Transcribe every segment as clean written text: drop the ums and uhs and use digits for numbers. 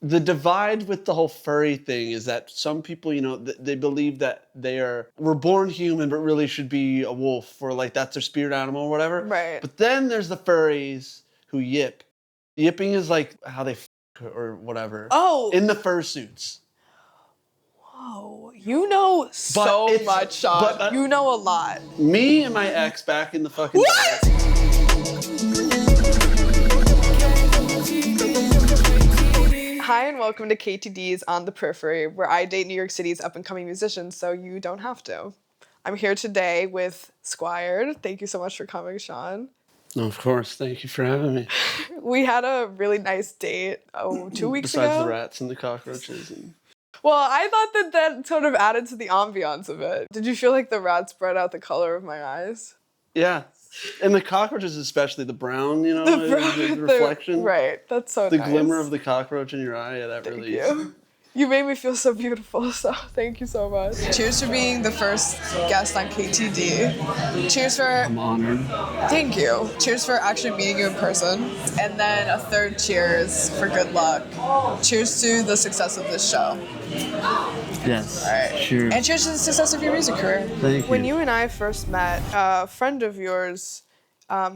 The divide with the whole furry thing is that some people, you know, they believe that we're born human, but really should be a wolf, or like that's their spirit animal or whatever. Right. But then there's the furries who yip. Yipping is like how they or whatever. Oh. In the fursuits. Whoa. You know so much, Sean. You know a lot. Me and my ex back in the fucking... What? Hi and welcome to KTD's On the Periphery, where I date New York City's up-and-coming musicians so you don't have to. I'm here today with Squired. Thank you so much for coming, Sean. Of course. Thank you for having me. We had a really nice date 2 weeks ago. Besides the rats and the cockroaches. Well, I thought that sort of added to the ambiance of it. Did you feel like the rats brought out the color of my eyes? Yeah. And the cockroaches, especially the brown, you know, the reflection. Right, that's so the nice. The glimmer of the cockroach in your eye, yeah, that Thank really you. is. You made me feel so beautiful, so thank you so much. Cheers for being the first guest on KTD. Cheers for... I'm honored. Thank you. Cheers for actually meeting you in person. And then a third cheers for good luck. Cheers to the success of this show. Yes. All right. Cheers. And cheers to the success of your music career. Thank you. When you and I first met, a friend of yours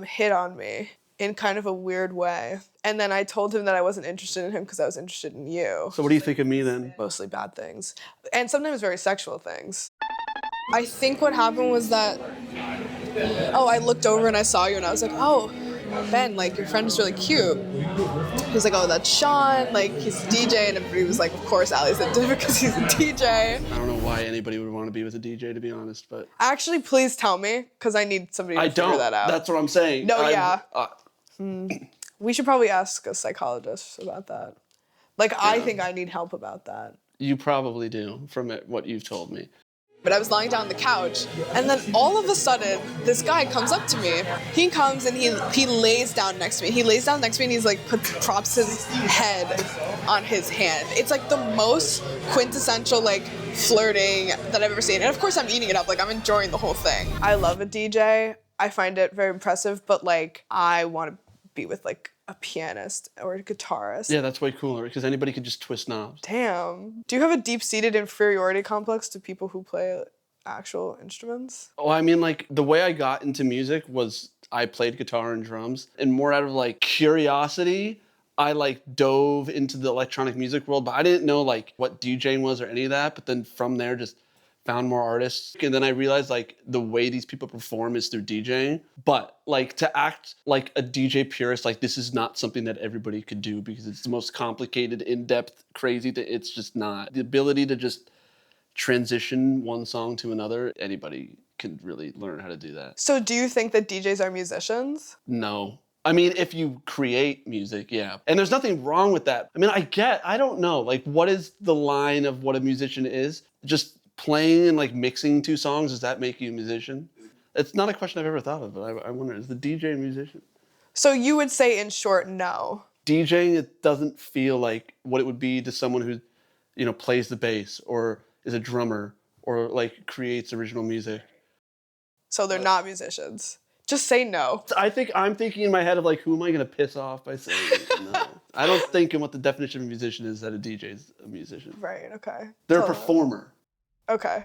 hit on me in kind of a weird way. And then I told him that I wasn't interested in him because I was interested in you. So what do you think of me then? Mostly bad things. And sometimes very sexual things. I think what happened was that, I looked over and I saw you and I was like, oh, Ben, like, your friend is really cute. He was like, oh, that's Sean, like, he's a DJ, and everybody was like, of course, Allie's into it because he's a DJ. I don't know why anybody would want to be with a DJ, to be honest, but... Actually, please tell me, because I need somebody to figure that out. That's what I'm saying. No, yeah. We should probably ask a psychologist about that. Like, I think I need help about that. You probably do, from what you've told me. But I was lying down on the couch, and then all of a sudden, this guy comes up to me. He comes and he lays down next to me. He lays down next to me and he's like props his head on his hand. It's like the most quintessential like flirting that I've ever seen. And of course I'm eating it up, like I'm enjoying the whole thing. I love a DJ. I find it very impressive, but like I want to be with like a pianist or a guitarist. Yeah, that's way cooler because anybody can just twist knobs. Damn. Do you have a deep-seated inferiority complex to people who play actual instruments? Oh, I mean, like, the way I got into music was I played guitar and drums, and more out of, like, curiosity, I, like, dove into the electronic music world, but I didn't know, like, what DJing was or any of that, but then from there, just found more artists. And then I realized, like, the way these people perform is through DJing. But, like, to act like a DJ purist, like, this is not something that everybody could do because it's the most complicated, in-depth, crazy, it's just not. The ability to just transition one song to another, anybody can really learn how to do that. So do you think that DJs are musicians? No. I mean, if you create music, yeah. And there's nothing wrong with that. I mean, I don't know. Like, what is the line of what a musician is? Just playing and like mixing two songs, does that make you a musician? It's not a question I've ever thought of, but I wonder, is the DJ a musician? So you would say, in short, no. DJing, it doesn't feel like what it would be to someone who, you know, plays the bass or is a drummer or like creates original music. So they're not musicians. Just say no. I'm thinking in my head of like, who am I going to piss off by saying no? I don't think in what the definition of a musician is that a DJ is a musician. Right, okay. They're a performer. Okay.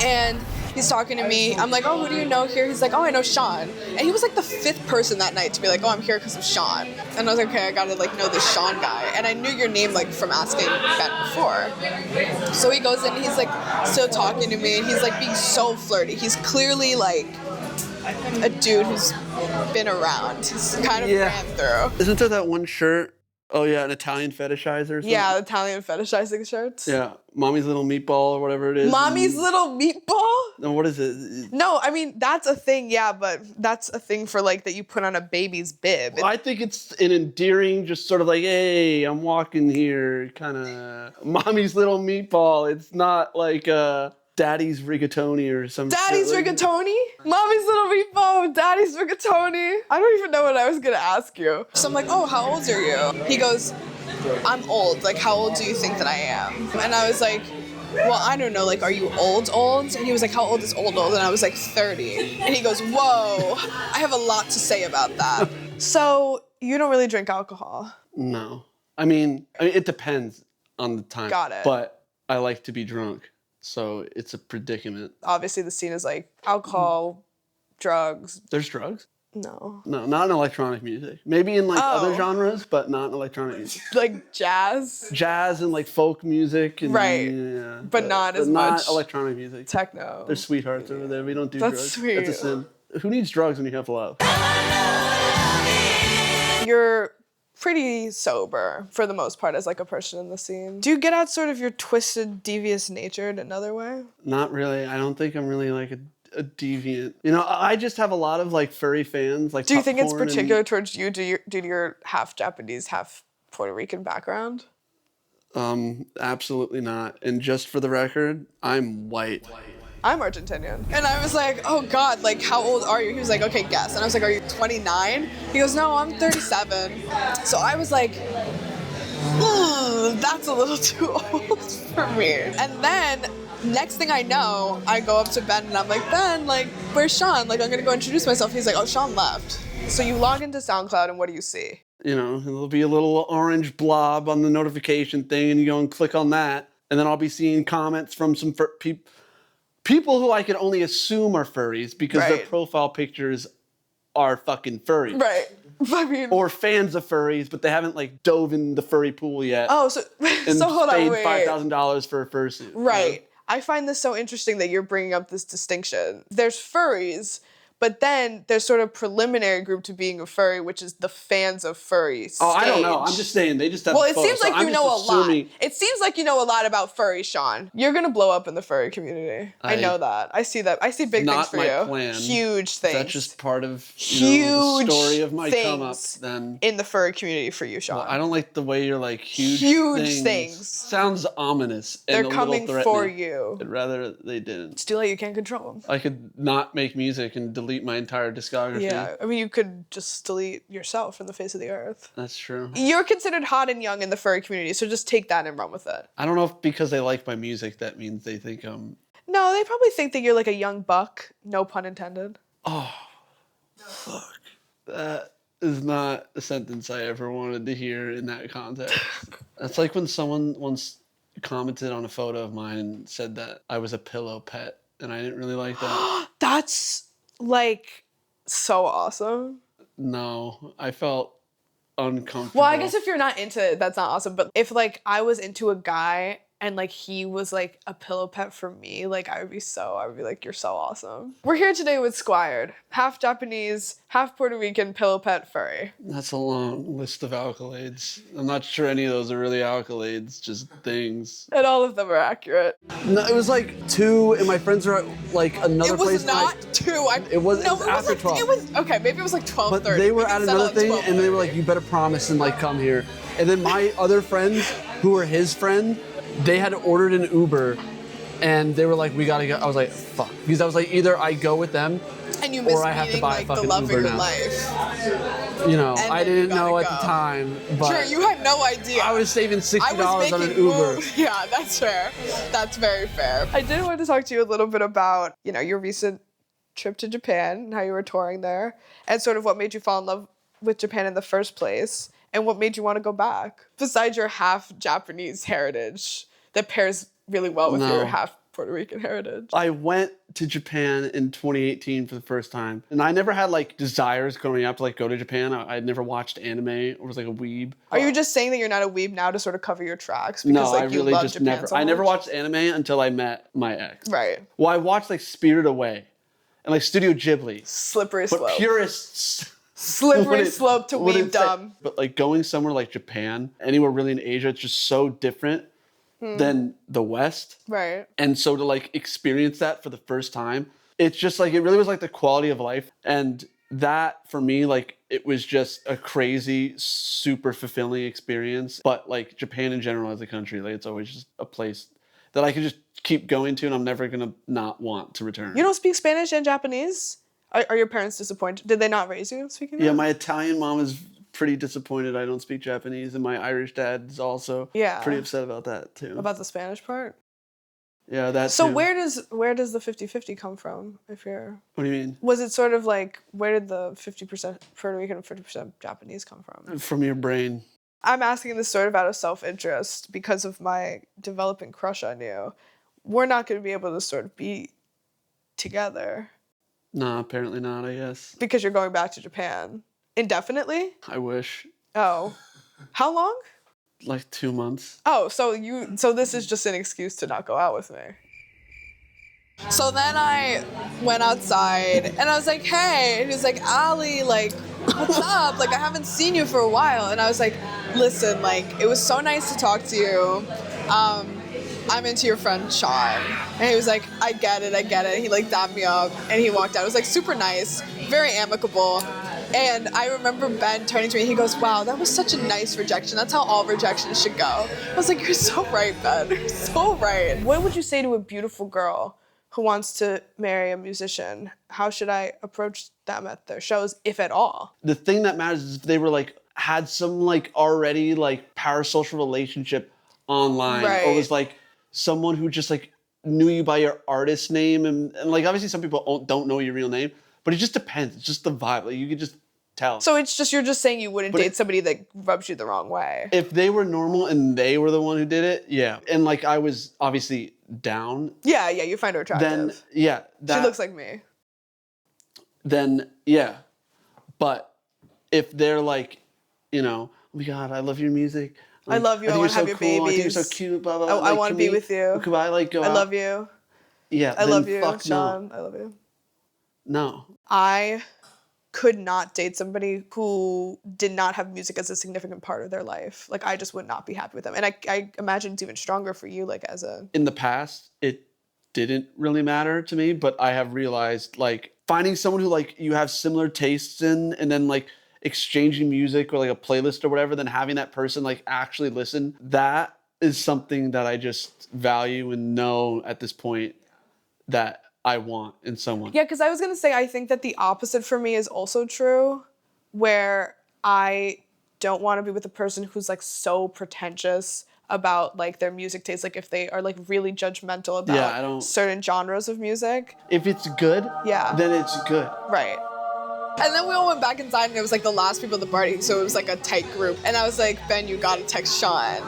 And he's talking to me. I'm like, oh, who do you know here? He's like, oh, I know Sean. And he was like the 5th person that night to be like, oh, I'm here because of Sean. And I was like, okay, I gotta like know this Sean guy. And I knew your name like from asking Ben before. So he goes in, he's like still talking to me, and he's like being so flirty. He's clearly like a dude who's been around. He's kind of ran through. Isn't there that one shirt? Oh, yeah, an Italian fetishizer or something? Yeah, Italian fetishizing shirts. Yeah, Mommy's Little Meatball or whatever it is. Mommy's Little Meatball? No, what is it? No, I mean, that's a thing, yeah, but that's a thing for, like, that you put on a baby's bib. Well, I think it's an endearing, just sort of like, hey, I'm walking here, kind of Mommy's Little Meatball. It's not like Daddy's Rigatoni or something. Daddy's Rigatoni? Mommy's Little Meatball, Daddy's Rigatoni. I don't even know what I was gonna ask you. So I'm like, oh, how old are you? He goes, I'm old. Like, how old do you think that I am? And I was like, well, I don't know. Like, are you old? And he was like, how old is old? And I was like, 30. And he goes, whoa, I have a lot to say about that. So you don't really drink alcohol? No. I mean, it depends on the time. Got it. But I like to be drunk, so it's a predicament. Obviously, the scene is like alcohol, drugs. There's drugs? No. No, not in electronic music. Maybe in like other genres, but not in electronic music. Like jazz? Jazz and like folk music. And, Right. Yeah, but not as much. Not electronic music. Techno. They're sweethearts over there. We don't do drugs. That's sweet. That's a sin. Who needs drugs when you have love? You're pretty sober for the most part as like a person in the scene. Do you get out sort of your twisted, devious nature in another way? Not really. I don't think I'm really like a deviant. You know, I just have a lot of like furry fans. Like, do you think it's particular towards you due to your half Japanese, half Puerto Rican background? Absolutely not. And just for the record, I'm white. I'm Argentinian. And I was like, oh God, like, how old are you? He was like, okay, guess. And I was like, are you 29? He goes, no, I'm 37. So I was like, that's a little too old for me. And then, next thing I know, I go up to Ben and I'm like, Ben, like, where's Sean? Like, I'm gonna go introduce myself. He's like, oh, Sean left. So you log into SoundCloud and what do you see? You know, there'll be a little orange blob on the notification thing and you go and click on that. And then I'll be seeing comments from some people who I can only assume are furries because their profile pictures are fucking furries. Right. I mean, or fans of furries, but they haven't like dove in the furry pool yet. Oh, so hold on, wait. Paid $5,000 for a fursuit. Right. You know? I find this so interesting that you're bringing up this distinction. There's furries, but then there's sort of preliminary group to being a furry, which is the fans of furry stage. Oh, I don't know. I'm just saying they just have. Well, it seems like you know a lot. It seems like you know a lot about furry, Sean. You're gonna blow up in the furry community. I know that. I see that. I see big things for you. Not my plan. Huge things. That's just part of the story of my come up. Then in the furry community for you, Sean. Well, I don't like the way you're like huge things. Sounds ominous. And they're coming for you. I'd rather they didn't. It's too late. You can't control them. I could not make music and delete my entire discography. Yeah, I mean, you could just delete yourself from the face of the earth. That's true. You're considered hot and young in the furry community, so just take that and run with it. I don't know if because they like my music, that means they think I'm... No, they probably think that you're like a young buck, no pun intended. Oh, fuck. That is not a sentence I ever wanted to hear in that context. That's like when someone once commented on a photo of mine and said that I was a pillow pet, and I didn't really like that. That's like... so awesome. No, I felt uncomfortable. Well, I guess if you're not into it, that's not awesome. But if like I was into a guy and like he was like a pillow pet for me, like I would be like, you're so awesome. We're here today with Squired, half Japanese, half Puerto Rican, pillow pet furry. That's a long list of accolades. I'm not sure any of those are really accolades, just things. And all of them are accurate. No, it was like 2, and my friends were at like another place. It was not 2. It was after like, 12. Okay, maybe it was like 12:30. But they were at another thing, and they were like, you better promise and like come here. And then my other friends, who were his friend, they had ordered an Uber, and they were like, we gotta go. I was like, fuck. Because I was like, either I go with them, and you miss or I have to buy like, a fucking the love Uber of your now. Life. You know, I didn't know at the time, but... Sure, you had no idea. I was saving $60 on an Uber. Yeah, that's fair. That's very fair. I did want to talk to you a little bit about, you know, your recent trip to Japan and how you were touring there, and sort of what made you fall in love with Japan in the first place. And what made you want to go back? Besides your half Japanese heritage that pairs really well with your half Puerto Rican heritage. I went to Japan in 2018 for the first time. And I never had like desires growing up to like go to Japan. I'd never watched anime or was like a weeb. Are you just saying that you're not a weeb now to sort of cover your tracks? Because, no, like, I really just Japan never. So I never watched anime until I met my ex. Right. Well, I watched like Spirited Away and like Studio Ghibli. Slippery slope. But purists... Slippery slope to weebdom. But like going somewhere like Japan, anywhere really in Asia, it's just so different than the West. Right. And so to like experience that for the first time, it's just like, it really was like the quality of life. And that for me, like it was just a crazy, super fulfilling experience. But like Japan in general as a country, like it's always just a place that I could just keep going to and I'm never gonna not want to return. You don't speak Spanish and Japanese? Are your parents disappointed? Did they not raise you speaking that? Yeah, my Italian mom is pretty disappointed I don't speak Japanese, and my Irish dad is also pretty upset about that too. About the Spanish part? Yeah, that's so where does the 50-50 come from? If you're What do you mean? Was it sort of like, where did the 50% Puerto Rican and 50% Japanese come from? From your brain. I'm asking this sort of out of self-interest because of my developing crush on you. We're not going to be able to sort of be together. Nah, apparently not, I guess. Because you're going back to Japan. Indefinitely? I wish. Oh. How long? Like 2 months. Oh, so this is just an excuse to not go out with me. So then I went outside and I was like, hey, and he was like, Ali, like, what's up? Like, I haven't seen you for a while. And I was like, listen, like, it was so nice to talk to you. I'm into your friend Sean. And he was like, I get it. He like dapped me up and he walked out. It was like super nice, very amicable. And I remember Ben turning to me, he goes, wow, that was such a nice rejection. That's how all rejections should go. I was like, you're so right, Ben. You're so right. What would you say to a beautiful girl who wants to marry a musician? How should I approach them at their shows, if at all? The thing that matters is if they were like, had some like already like parasocial relationship online. Right. Or was like someone who just like knew you by your artist name. And like obviously some people don't know your real name, but it just depends. It's just the vibe. Like you could just tell. So it's just, you're just saying you wouldn't date somebody that rubs you the wrong way. If they were normal and they were the one who did it, yeah. And like I was obviously down. Yeah, you find her attractive. Then, yeah. She looks like me. Then, yeah. But if they're like, you know, oh my God, I love your music. Like, I love you, I want to have your babies. I think you're so cute, blah, blah, blah. I want to be with you. Could I like go out? I love you. Yeah, I love you, fuck Sean. no. I love you. No. I could not date somebody who did not have music as a significant part of their life. Like, I just would not be happy with them. And I imagine it's even stronger for you, like, as a... In the past, it didn't really matter to me, but I have realized, like, finding someone who, like, you have similar tastes in, and then, like, exchanging music or, like, a playlist or whatever, then having that person, like, actually listen, that is something that I just value and know at this point that I want in someone. Yeah, because I was going to say, I think that the opposite for me is also true, where I don't want to be with a person who's like so pretentious about like their music taste, like if they are like really judgmental about certain genres of music. If it's good, then it's good. Right. And then we all went back inside and it was like the last people at the party, so it was like a tight group. And I was like, Ben, you gotta text Sean.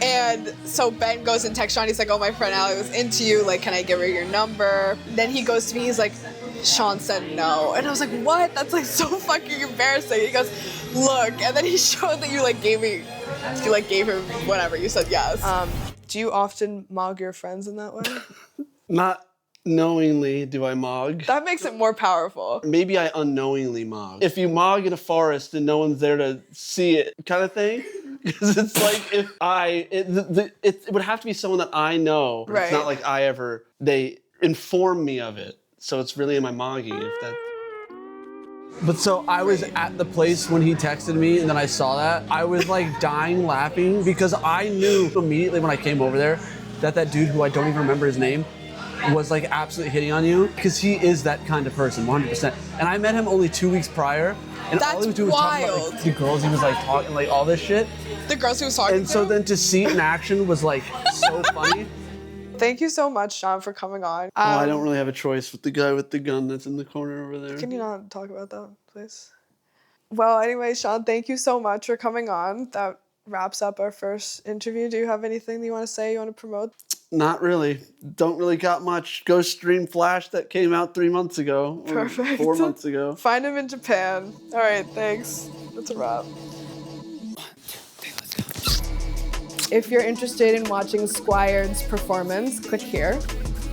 And so Ben goes and texts Sean, he's like, oh, my friend Allie was into you, like, can I give her your number? Then he goes to me, he's like, Sean said no. And I was like, what? That's like so fucking embarrassing. He goes, look, and then he showed that you like gave him whatever, you said yes. Do you often mog your friends in that way? Not knowingly do I mog. That makes it more powerful. Maybe I unknowingly mog. If you mog in a forest and no one's there to see it kind of thing, because it's like if it would have to be someone that I know. Right. It's not like they inform me of it. So it's really in my moggy if that. But so I was at the place when he texted me and then I saw that. I was like dying laughing because I knew immediately when I came over there that dude who I don't even remember his name was like absolutely hitting on you because he is that kind of person, 100%. And I met him only 2 weeks prior, and all he was doing was talking about like, the girls he was like talking, like all this shit. The girls he was talking to? And so then to see it in action was like so funny. Thank you so much, Sean, for coming on. I don't really have a choice with the guy with the gun that's in the corner over there. Can you not talk about that, please? Well, anyway, Sean, thank you so much for coming on. That wraps up our first interview. Do you have anything that you want to say, you want to promote? Not really. Don't really got much. Go stream Flash that came out 3 months ago. Perfect. 4 months ago. Find him in Japan. All right, thanks. That's a wrap. If you're interested in watching Squired's performance, click here.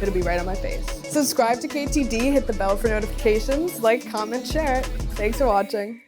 It'll be right on my face. Subscribe to KTD, hit the bell for notifications, like, comment, share it. Thanks for watching.